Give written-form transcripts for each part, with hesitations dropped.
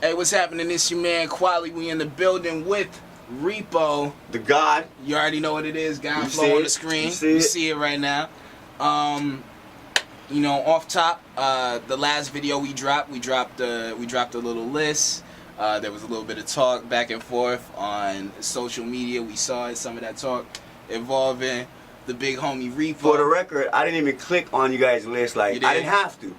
Hey, what's happening? It's your man Quali. We in the building with Repo. The God. You already know what it is. God You flow on the screen. You see it right now. You know, off top, the last video we dropped a little list. There was a little bit of talk back and forth on social media. We saw it, some of that talk involving the big homie Repo. For the record, I didn't even click on you guys' list. Like, I didn't have to.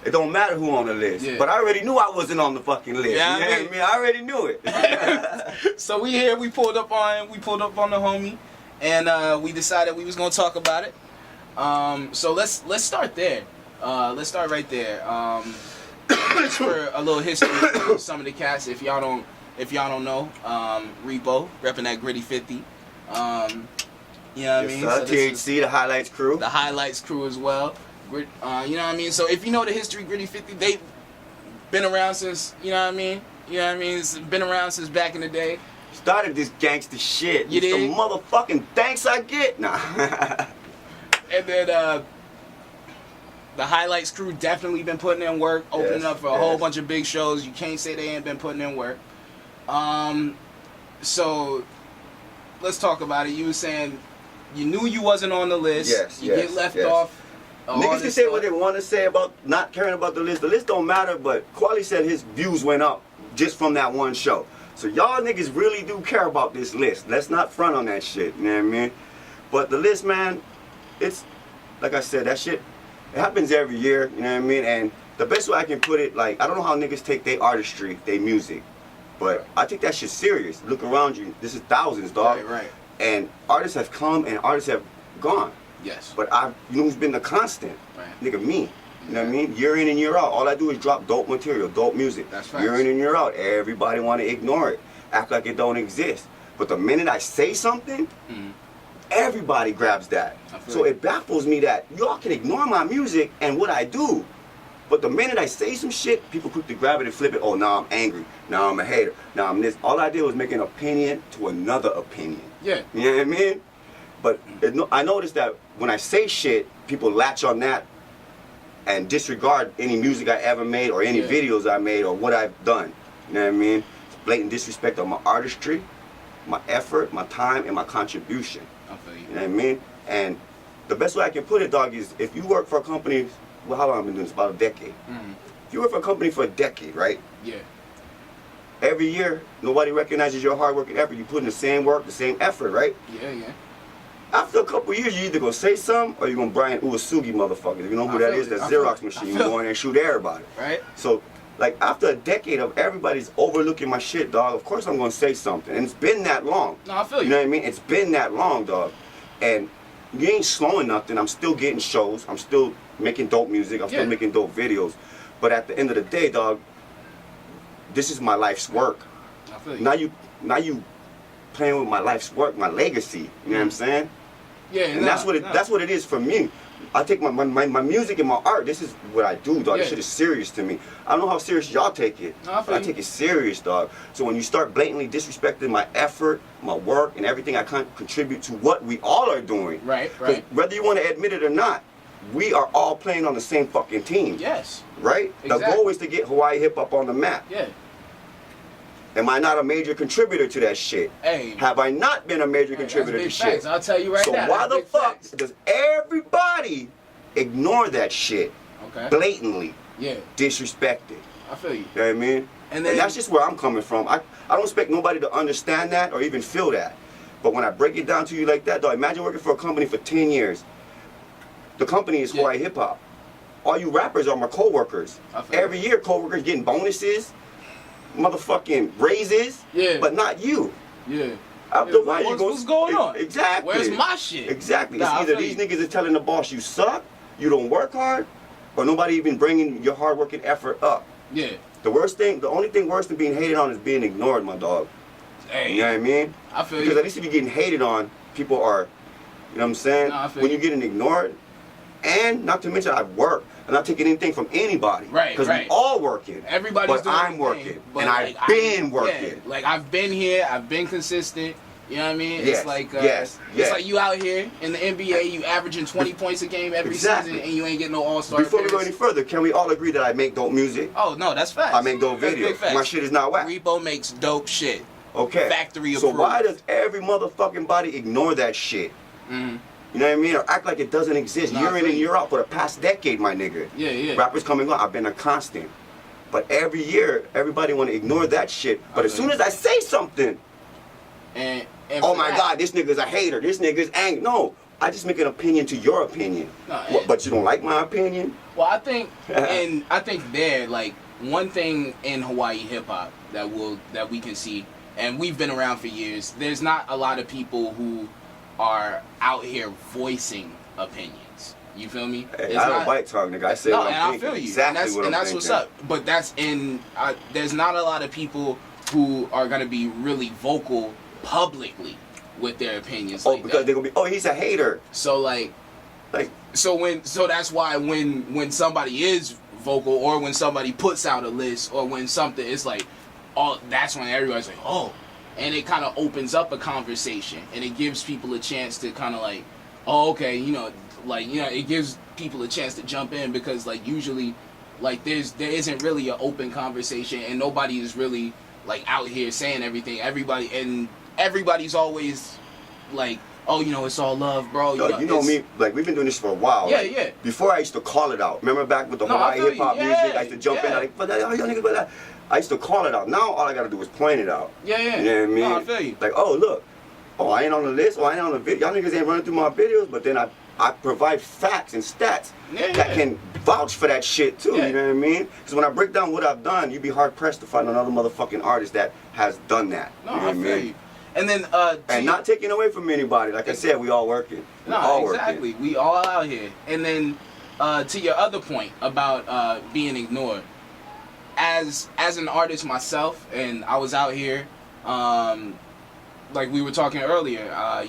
It don't matter who on the list. Yeah. But I already knew I wasn't on the fucking list. Yeah, you know what I mean? I already knew it. So we here, we pulled up on the homie, and we decided we was gonna talk about it. So let's start there. Let's start right there. Just for a little history of some of the cats, if y'all don't know, Repo repping that Gritty 50. You know what I mean? So THC, the Highlights crew. The Highlights crew as well. You know what I mean? So if you know the history, Gritty 50, they've been around since, you know what I mean? You know what I mean? It's been around since back in the day. Started this gangster shit. You did? The motherfucking thanks I get. Nah. And then the Highlights crew definitely been putting in work, opening up for a whole bunch of big shows. You can't say they ain't been putting in work. So let's talk about it. You were saying you knew you wasn't on the list. You get left off. Niggas can say what they want to say about not caring about the list. The list don't matter, but Quali said his views went up just from that one show. So y'all niggas really do care about this list. Let's not front on that shit, you know what I mean? But the list, man, it's, like I said, that shit, it happens every year, you know what I mean? And the best way I can put it, like, I don't know how niggas take their artistry, their music, but I take that shit serious. Look around you, this is thousands, dog. Right. And artists have come and artists have gone. Yes. But you know who's been the constant? Right. Nigga, me. You know what I mean? Year in and year out. All I do is drop dope material, dope music. That's right. Year in and year out. Everybody want to ignore it. Act like it don't exist. But the minute I say something, everybody grabs that. So it baffles me that y'all can ignore my music and what I do. But the minute I say some shit, people quickly grab it and flip it. Oh, now I'm angry. Now I'm a hater. Now I'm this. All I did was make an opinion to another opinion. Yeah. You know what I mean? But I noticed that when I say shit, people latch on that and disregard any music I ever made or any videos I made or what I've done. You know what I mean? It's blatant disrespect of my artistry, my effort, my time, and my contribution. I feel you. You know what I mean? And the best way I can put it, dog, is if you work for a company, well, how long have I been doing this? About a decade. If you work for a company for a decade, right? Yeah. Every year, nobody recognizes your hard work and effort. You put in the same work, the same effort, right? Yeah. After a couple of years, you either gonna say something or you're gonna Brian Uwasugi motherfuckers. You know who that is? That Xerox machine. You go in there and shoot everybody. Right. So, like, after a decade of everybody's overlooking my shit, dog, of course I'm gonna say something. And it's been that long. No, I feel you. You know what I mean? It's been that long, dog. And you ain't slowing nothing. I'm still getting shows. I'm still making dope music. I'm still making dope videos. But at the end of the day, dog, this is my life's work. I feel you. Now you playing with my life's work, my legacy. You know what I'm saying? Yeah, and that's what it is for me. I take my music and my art. This is what I do, dog. This shit is serious to me. I don't know how serious y'all take it, but I take it serious, dog. So when you start blatantly disrespecting my effort, my work, and everything I contribute to what we all are doing, right. Whether you want to admit it or not, we are all playing on the same fucking team. Yes. Right. Exactly. The goal is to get Hawaii hip hop on the map. Yeah. Am I not a major contributor to that shit? Hey. Have I not been a major contributor to shit? Facts. I'll tell you right now. So why the fuck does everybody ignore that shit? Okay. Blatantly. Yeah. Disrespect it. I feel you. You know what I mean? And that's just where I'm coming from. I don't expect nobody to understand that or even feel that. But when I break it down to you like that, though, imagine working for a company for 10 years. The company is Hawaii Hip Hop. All you rappers are my co-workers. Every year, co-workers getting bonuses, motherfucking raises, but not you. Yeah. What's going on? Exactly. Where's my shit? Exactly. It's either these niggas are telling the boss you suck, you don't work hard, or nobody even bringing your hard work and effort up. Yeah. The only thing worse than being hated on is being ignored, my dog. Hey. You know what I mean? I feel you. Because at least if you're getting hated on, people are, you know what I'm saying? No, I feel when you're getting ignored, and not to mention I work. I'm not taking anything from anybody. Right. Because we all working. Everybody's but doing I'm working. And I've been working. Like I've been here, I've been consistent. You know what I mean? Yes, It's like yes. it's like you out here in the NBA, you averaging 20 points a game every season, and you ain't getting no All-Star. Before we go any further, can we all agree that I make dope music? Oh no, that's facts. I make dope That's videos. big facts. My shit is not whack. Repo makes dope shit. Okay. Factory So approved. why does every motherfucking body ignore that shit? Mm-hmm. You know what I mean? Or act like it doesn't exist. Nah, Year I in feel and you. year out for the past decade, my nigga. Yeah, yeah. Rappers coming on, I've been a constant. But every year, everybody want to ignore that shit. But as soon as I say something, And oh for my that- God, this nigga's a hater. This nigga's angry. No, I just make an opinion to your opinion. No, What, but you don't like my opinion? Well, I think, and I think there, like, one thing in Hawaii hip hop that we can see, and we've been around for years. There's not a lot of people who are out here voicing opinions. You feel me? Hey, I don't bite talk, nigga. I say No, what and I'm I thinking. feel you. Exactly And that's what's up. But that's there's not a lot of people who are gonna be really vocal publicly with their opinions. Oh, like because that. they're gonna be. Oh, he's a hater. So like. Like. So that's why when somebody is vocal or when somebody puts out a list or when something, it's like, oh, that's when everybody's like, oh, and it kind of opens up a conversation and it gives people a chance to kind of like, oh, okay, it gives people a chance to jump in because like usually, like there isn't really an open conversation and nobody is really like out here saying everything. Everybody's always like, oh, it's all love, bro. Yo, you know me, like we've been doing this for a while. Yeah, like, yeah. Before I used to call it out. Remember back with the No, I Hawaii feel hip hop you. music? Yeah, I used to jump in yeah. like, but y'all niggas, but that. I used to call it out. Now all I gotta do is point it out. Yeah, yeah. You know what I mean? No, I feel you. Like, oh look, oh I ain't on the list, oh I ain't on the video. Y'all niggas ain't running through my videos, but then I provide facts and stats Yeah, that yeah. can vouch for that shit too. Yeah. You know what I mean? Because when I break down what I've done, you'd be hard pressed to find another motherfucking artist that has done that. No, you know I what feel mean? you. And then And not taking away from anybody. Like I said, we all working. We all no, exactly. working. We all out here. And then to your other point about being ignored, as an artist myself, and I was out here, like we were talking earlier. I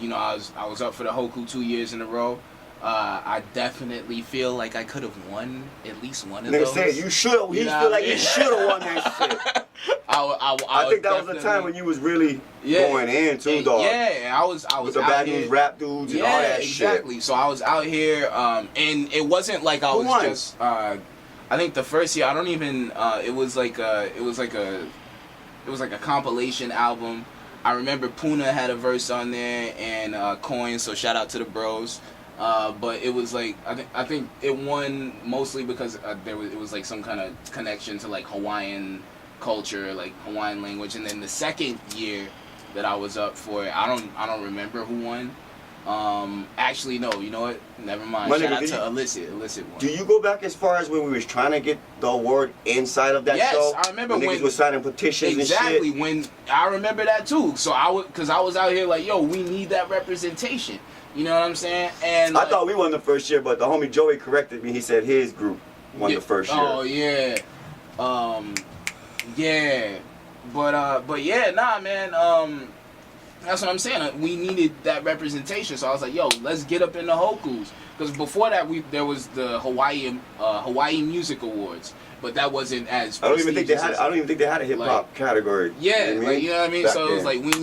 was up for the Hoku 2 years in a row. I definitely feel like I could have won at least one of Nigga those. said you should have. He know feel what I like you mean? should have won that shit. I think that was the time when you was really going in too, and dog. Yeah, I was With the out bad here. news rap dudes and Yeah, all that exactly. So I was out here, and it wasn't like I Who was won? just. I think the first year I don't even. It was like a compilation album. I remember Puna had a verse on there and Coin. So shout out to the bros. But it was like I think it won mostly because it was like some kind of connection to like Hawaiian culture, like Hawaiian language. And then the second year that I was up for it, I don't remember who won. Actually no, you know what? Never mind. My Shout nigga, out did to you- Illicit won. Do you go back as far as when we was trying to get the award inside of that Yes, show? I remember when niggas when- was signing petitions Exactly, and shit. when I remember that too. So because I was out here like, yo, we need that representation. You know what I'm saying? And I thought we won the first year, but the homie Joey corrected me. He said his group won yeah, the first year. Oh yeah, yeah, but yeah, nah, man. That's what I'm saying. We needed that representation, so I was like, yo, let's get up in the Hokus. Because before that, there was the Hawaii Music Awards, but that wasn't as. I don't even think they prestigious had a hip hop category. Yeah, you know what I mean? you know what I mean? Back So it was then. like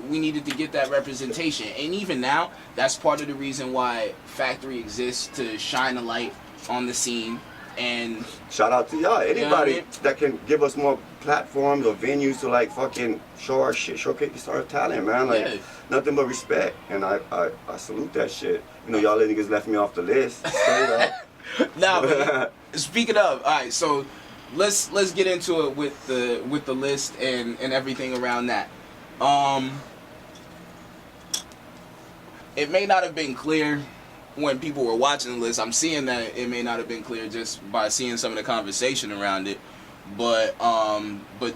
we needed to get that representation. And even now, that's part of the reason why Factory exists, to shine a light on the scene. And shout out to y'all. Anybody what I mean? that can give us more platforms or venues to like fucking show our shit, showcase our talent, man. Like Yeah. nothing but respect. And I salute that shit. You know, y'all niggas left me off the list. Straight up. now, but speaking of, all right, so let's get into it with the list and everything around that. It may not have been clear when people were watching the list. I'm seeing that it may not have been clear just by seeing some of the conversation around it, but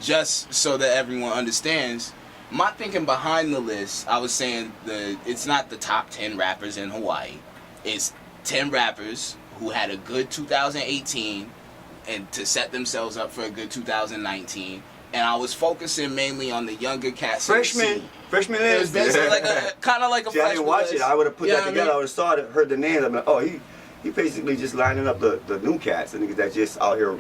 just so that everyone understands, my thinking behind the list, I was saying it's not the top 10 rappers in Hawaii. It's 10 rappers who had a good 2018 and to set themselves up for a good 2019. And I was focusing mainly on the younger cats. in the scene. Freshman It was list. basically like kind of like a See, I freshman didn't watch list. it. I would have put You know that what I together. mean? I would have saw it, heard the names. I'm like, oh, he basically just lining up the new cats, the niggas that just out here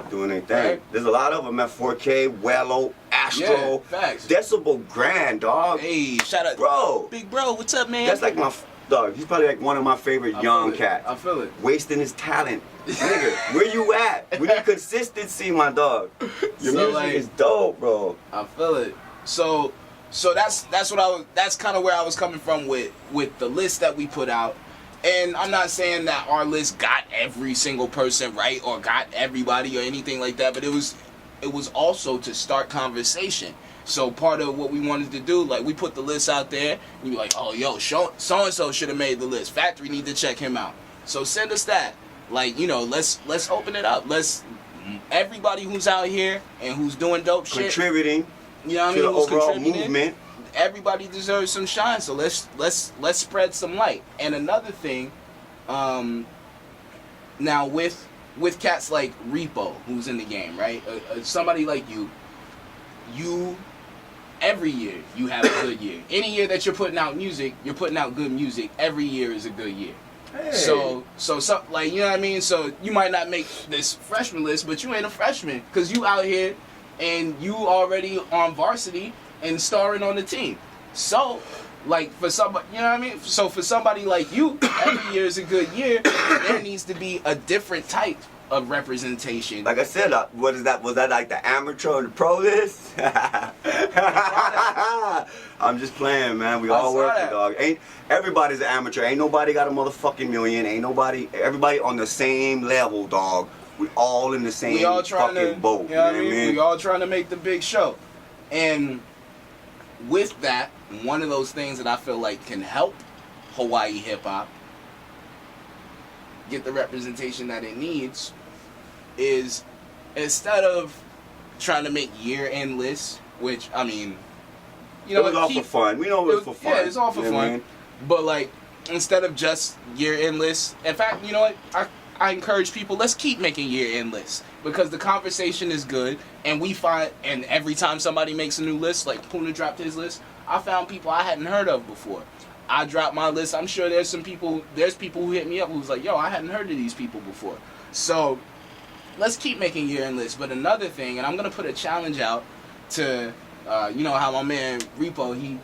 doing their thing. Right. There's a lot of them at 4K, Wello, Astro, facts. Decibel Grand, dog. Hey, shout out, Bro. Big Bro. What's up, man? That's like my dog. He's probably like one of my favorite young feel it. cats. I feel it. Wasting his talent, nigga. Where you at? We need consistency, my dog. Your So, music like, is dope, bro. I feel it. So that's what I was. That's kind of where I was coming from with the list that we put out. And I'm not saying that our list got every single person right or got everybody or anything like that, but it was also to start conversation. So part of what we wanted to do, like, we put the list out there, and you're like, oh, yo, so and so should have made the list. Factory need to check him out. So send us that. Like, you know, let's open it up. Everybody who's out here and who's doing dope shit, Contributing, you know what I to mean, the who's overall contributing, movement. everybody deserves some shine. So let's spread some light. And another thing, now with cats like Repo, who's in the game, right? Somebody like you every year you have a good year. Any year that you're putting out music, you're putting out good music. Every year is a good year. Hey. So like, you know what I mean? So you might not make this freshman list, but you ain't a freshman because you out here and you already on varsity and starring on the team. So, like, for somebody, you know what I mean? So for somebody like you, every year is a good year. There needs to be a different type of representation. Like I said, what is that? Was that like the amateur and the pro list? I'm just playing, man. We all working, dog. Ain't everybody's an amateur. Ain't nobody got a motherfucking million. Ain't nobody. Everybody on the same level, dog. We all in the same fucking boat. You know what I mean? We all trying to make the big show. And with that, one of those things that I feel like can help Hawaii hip hop get the representation that it needs is, instead of trying to make year-end lists, which, I mean, you know, it was all for fun. We know it was for fun. Yeah, it's all for fun. I mean? But, like, instead of just year-end lists, in fact, you know what? I encourage people, let's keep making year-end lists, because the conversation is good, and and every time somebody makes a new list, like Puna dropped his list, I found people I hadn't heard of before. I dropped my list. I'm sure there's people who hit me up who's like, yo, I hadn't heard of these people before. So let's keep making year-end lists. But another thing, and I'm going to put a challenge out to, you know how my man Repo, he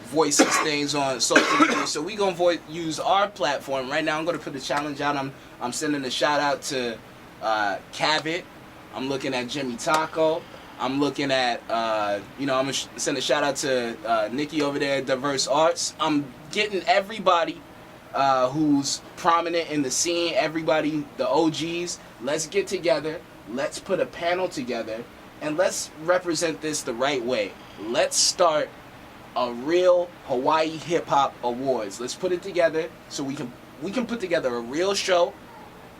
voices things on social media. So we going to use our platform. Right now I'm going to put a challenge out. I'm sending a shout out to Cabot. I'm looking at Jimmy Taco. I'm looking at, you know, I'm going to send a shout out to Nikki over there at Diverse Arts. I'm getting everybody who's prominent in the scene, everybody, the OGs. Let's get together. Let's put a panel together. And let's represent this the right way. Let's start a real Hawaii Hip Hop Awards. Let's put it together so we can put together a real show,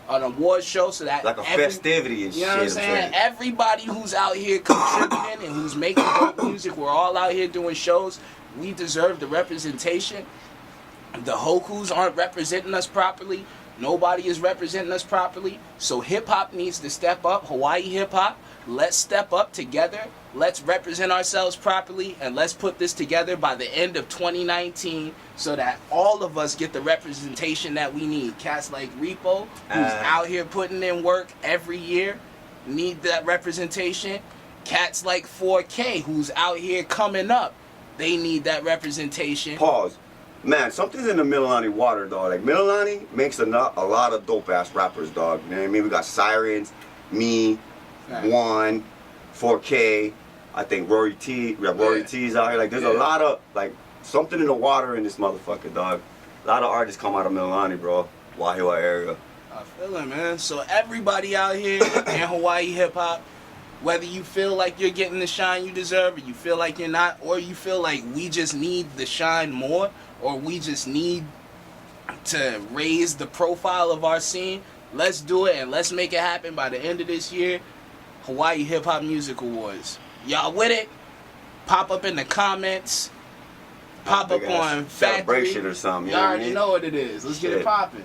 an award show, so that like a festivity and shit. You know what I'm saying? Everybody who's out here contributing and who's making dope music, we're all out here doing shows. We deserve the representation. The Hokus aren't representing us properly. Nobody is representing us properly. So hip hop needs to step up. Hawaii hip hop. Let's step up together. Let's represent ourselves properly, and let's put this together by the end of 2019 so that all of us get the representation that we need. Cats like Repo, who's out here putting in work every year, need that representation. Cats like 4K, who's out here coming up, they need that representation. Pause. Man, something's in the Mililani water, dog. Like, Mililani makes a lot of dope-ass rappers, dog. You know what I mean? We got Sirens, me, Juan, 4K, I think Rory T. We have Rory T's out here. Like, there's a lot of, like, something in the water in this motherfucker, dog. A lot of artists come out of Mililani, bro. Wahiawa area. I feel it, man. So everybody out here in Hawaii hip-hop, whether you feel like you're getting the shine you deserve, or you feel like you're not, or you feel like we just need the shine more, or we just need to raise the profile of our scene, let's do it, and let's make it happen by the end of this year. Hawaii Hip Hop Music Awards. Y'all with it? Pop up in the comments. Pop up on Factory. Celebration or something. You already know what it is. Let's get it popping.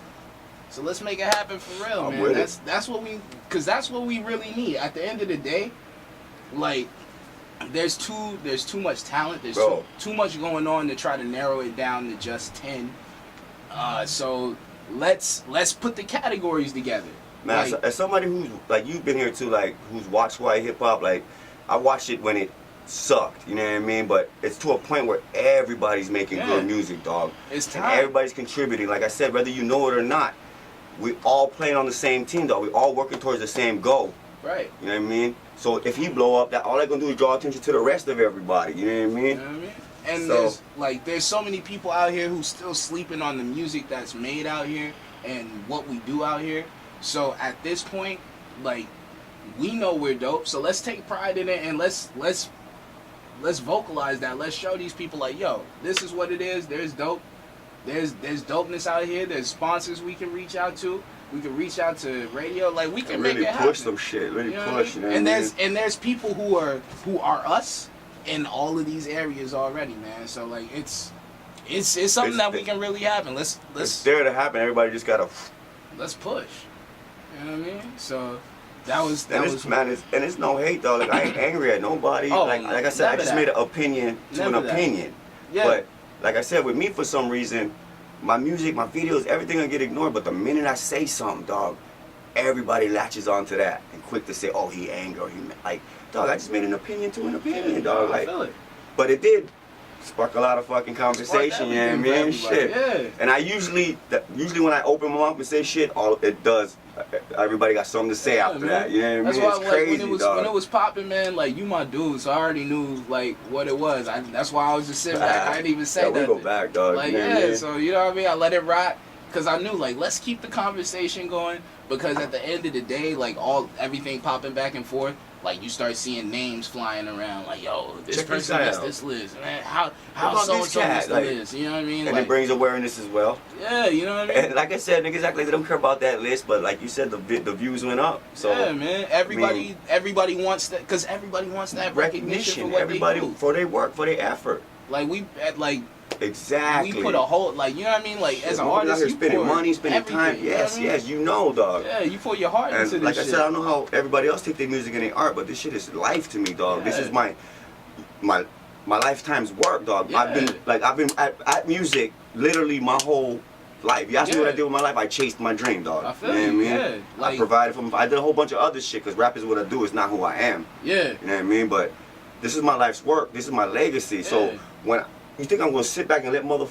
So let's make it happen for real, man. That's what we really need. At the end of the day, like, there's too much talent. There's too much going on to try to narrow it down to just 10. So let's put the categories together. Man, like, as somebody who's, like, you've been here too, like, who's watched Hawaii hip hop, like, I watched it when it sucked. You know what I mean? But it's to a point where everybody's making good music, dog. It's time. And everybody's contributing. Like I said, whether you know it or not, we all playing on the same team, dog. We all working towards the same goal. Right. You know what I mean? So if he blow up, that all they're gonna do is draw attention to the rest of everybody. You know what I mean? You know what I mean? And there's so many people out here who still sleeping on the music that's made out here and what we do out here. So at this point, like, we know we're dope. So let's take pride in it and let's vocalize that. Let's show these people like, yo, this is what it is. There's dope. There's dopeness out here. There's sponsors we can reach out to. We can reach out to radio. Like, we can really make it happen. push some shit. Really push. You know and there's people who are us in all of these areas already, man. So like it's something that we can really happen. Let's it's there to happen. Everybody just gotta let's push. You know what I mean? So that was man. It's no hate though. Like I ain't angry at nobody. Oh, like I said, I just made an opinion to an opinion. Yeah. But like I said, with me for some reason, my music, my videos, everything will get ignored. But the minute I say something, dog, everybody latches onto that and quick to say, oh, he angry, or he like, dog, I just made an opinion to an opinion, dog. Like, I feel it. But it did spark a lot of fucking conversation, you know what I mean? Shit. Yeah. And I usually when I open my mouth and say shit, all it does, everybody got something to say after that. You know what I mean? That's why, it's crazy, when it was popping, man, like, you my dude, so I already knew like what it was. That's why I was just sitting back. I didn't even say that. We go back, dog. Like, you know what I mean? So you know what I mean? I let it rock. Cause I knew, like, let's keep the conversation going. Because at the end of the day, like, everything popping back and forth, like, you start seeing names flying around. Like, yo, this person gets this list, man. How so and so gets the list? You know what I mean? And like, it brings awareness as well. Yeah, you know what I mean. And like I said, niggas act like they don't care about that list, but like you said, the views went up. So yeah, man. Everybody wants that, cause everybody wants that recognition for what everybody they do. For their work, for their effort. Like Exactly. We put a whole, like, you know what I mean? Like, as an artist, out here you spending money, spending everything, time. Yes, you know what I mean? yes, you know, dog. Yeah, you put your heart into this like shit. I said, I don't know how everybody else take their music and their art, but this shit is life to me, dog. Yeah. This is my lifetime's work, dog. Yeah. I've been at music literally my whole life. You ask me what I did with my life, I chased my dream, dog. I feel you know what I mean? Yeah. Like, I provided for them. I did a whole bunch of other shit, because rap is what I do. It's not who I am. Yeah. You know what I mean? But this is my life's work. This is my legacy. Yeah. So when you think I'm gonna sit back and let you know what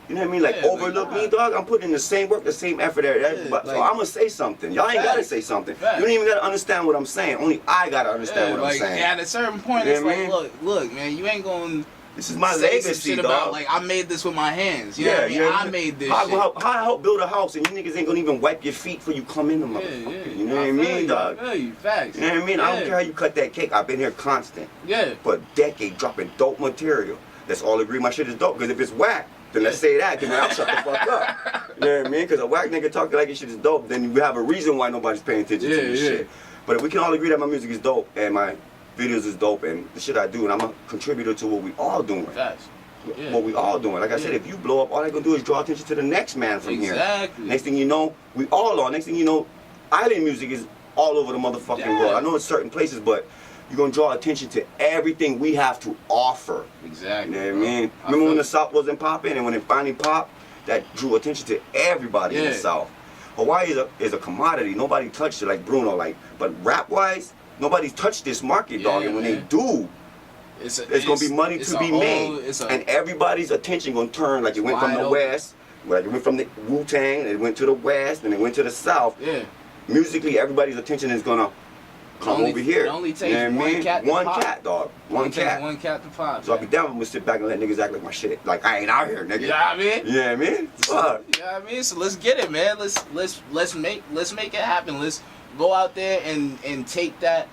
I mean? Like, Yeah, overlook like, me, dog? I'm putting in the same work, the same effort at everybody. like, so I'm gonna say something. Y'all ain't gotta say something. Facts. You don't even gotta understand what I'm saying. Only I gotta understand what I'm saying. At a certain point, You it's know what like, I mean? look, man, you ain't gonna This is my say some legacy, shit dog. about, like, I made this with my hands. You know what I mean? you know I made this how, shit. How I help build a house and you niggas ain't gonna even wipe your feet before you come in the motherfucker. You know what I mean, dog? I feel you. Facts. You know what I mean? I don't care how you cut that cake. I've been here constant. Yeah. For a decade, dropping dope material. Let's all agree my shit is dope. Because if it's whack, then let's say that. Because then I'll shut the fuck up. You know what I mean? Because a whack nigga talking like his shit is dope, then we have a reason why nobody's paying attention to this shit. But if we can all agree that my music is dope and my videos is dope and the shit I do, and I'm a contributor to what we all doing. Facts. Yeah. What we all doing. Like I said, if you blow up, all they're gonna do is draw attention to the next man from here. Next thing you know, we all are. Next thing you know, island music is all over the motherfucking world. I know it's certain places, but you're gonna draw attention to everything we have to offer. Exactly. You know what I mean? Remember when the South wasn't popping, and when it finally popped, that drew attention to everybody in the South. Hawaii is a commodity. Nobody touched it like Bruno. But rap wise, nobody's touched this market, dog. And when they do, it's gonna be money to be made, and everybody's attention gonna turn. Like it went from the West, like it went from the Wu-Tang, it went to the West, and it went to the South. Yeah. Musically, everybody's attention is gonna come over here. It only takes one cat to one pop. cat, dog. One cat. One cat to pop. So I'll be down. I'm gonna sit back and let niggas act like my shit. Like I ain't out here, nigga. You know what I mean? You know what I mean? Fuck. You know what I mean? So let's get it, man. Let's make it happen. Let's go out there and take that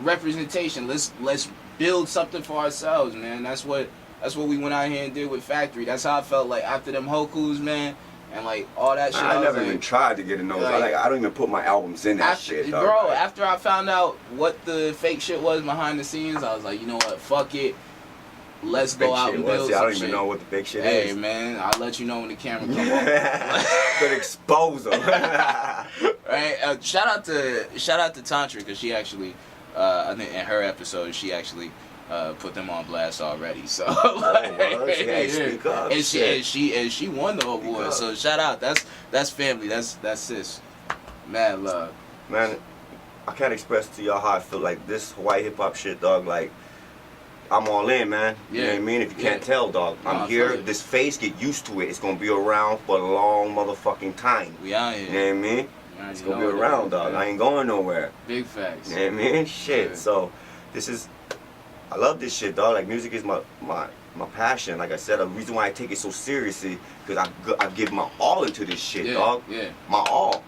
representation. Let's build something for ourselves, man. That's what we went out here and did with Factory. That's how I felt like after them Hokus, man, and like all that shit. I never even tried to get in those. I don't even put my albums in that shit, dog. Bro, after I found out what the fake shit was behind the scenes, I was like, you know what, fuck it. Let's go out and build some shit. I don't even know what the fake shit is. Hey, man, I'll let you know when the camera comes on. Could expose them. Right? Shout out to Tantra, because she actually, I think in her episode, she actually put them on blast already. So speak up. And she won the award. So shout out. That's family. That's sis. Mad love. Man, I can't express to y'all how I feel like this Hawaii hip hop shit, dog. Like, I'm all in, man. You know what I mean? If you can't tell, dog, Nah, I'm I here. feel it. This face, get used to it. It's gonna be around for a long motherfucking time. We out here. You know what I mean? Man, It's you gonna know be what it around, is, dog. man. I ain't going nowhere. Big facts. You know what I mean? Shit. Yeah. So, this is, I love this shit, dog. Like, music is my passion. Like I said, the reason why I take it so seriously, because I give my all into this shit, Yeah, dog. yeah. My all.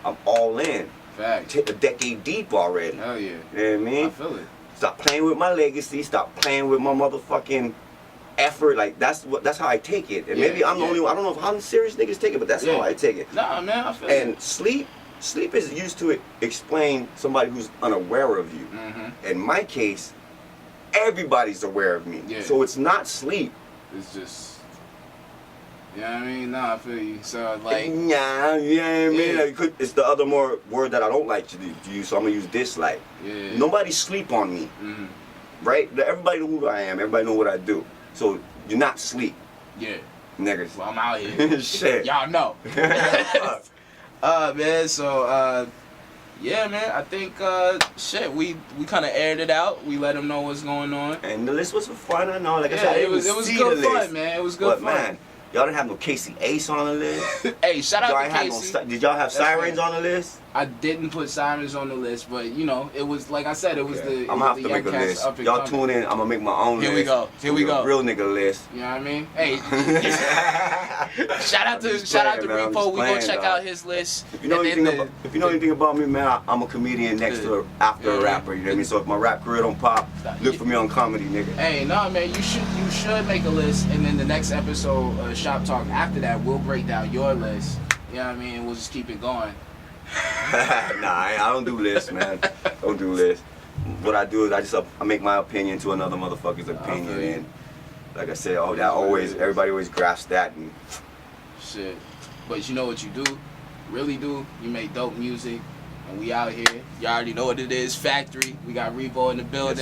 I'm all in. Facts. Take a decade deep already. Hell yeah. You know what I mean? I feel it. Stop playing with my legacy. Stop playing with my motherfucking effort. Like, that's how I take it. And Yeah, maybe I'm the only one. I don't know how serious niggas take it, but that's how I take it. Nah, man, I feel it. And sleep is used to explain somebody who's unaware of you. Mm-hmm. In my case, everybody's aware of me. Yeah. So it's not sleep. It's just, you know what I mean? Nah, I feel you. So, like, Nah, you know what I mean? Yeah. Like, it's the other more word that I don't like to use, so I'm gonna use dislike. yeah. Nobody sleep on me, Mm-hmm. right? Everybody know who I am. Everybody know what I do. So you're not sleep, Yeah. niggas. Well, I'm out here. Shit. Y'all know. Man, so, yeah, man, I think, shit, we kind of aired it out. We let them know what's going on. And the list was for fun, I know. Like I Yeah, said, I it didn't was even see good the fun, list. man. It was good But fun. man, y'all didn't have no Casey Ace on the list. Hey, shout Y'all out ain't to have Casey. did y'all have That's Sirens fair. on the list? I didn't put Sirens on the list, but you know, it was like I said, it was the. I'm gonna have to make a list. Y'all tune in. I'm gonna make my own list. Here we go. Here we go. Real nigga list. You know what I mean? Hey, shout out to man. I'm Repo. just We gonna playing, check dog. out his list. If you know And anything then about, if you know anything about me, man, I'm a comedian next to after a rapper. You know what I mean? So if my rap career don't pop, look for me on comedy, nigga. Hey, no, man, you should make a list, and then the next episode, Shop Talk, after that, we'll break down your list. You know what I mean? We'll just keep it going. Nah, I don't do lists, man. Don't do lists. What I do is I make my opinion to another motherfucker's opinion, feel you. and like I said, everybody always grasps that. And Shit. But you know what you do? Really do? You make dope music, and we out here. You already know what it is. Factory. We got Repo in the building.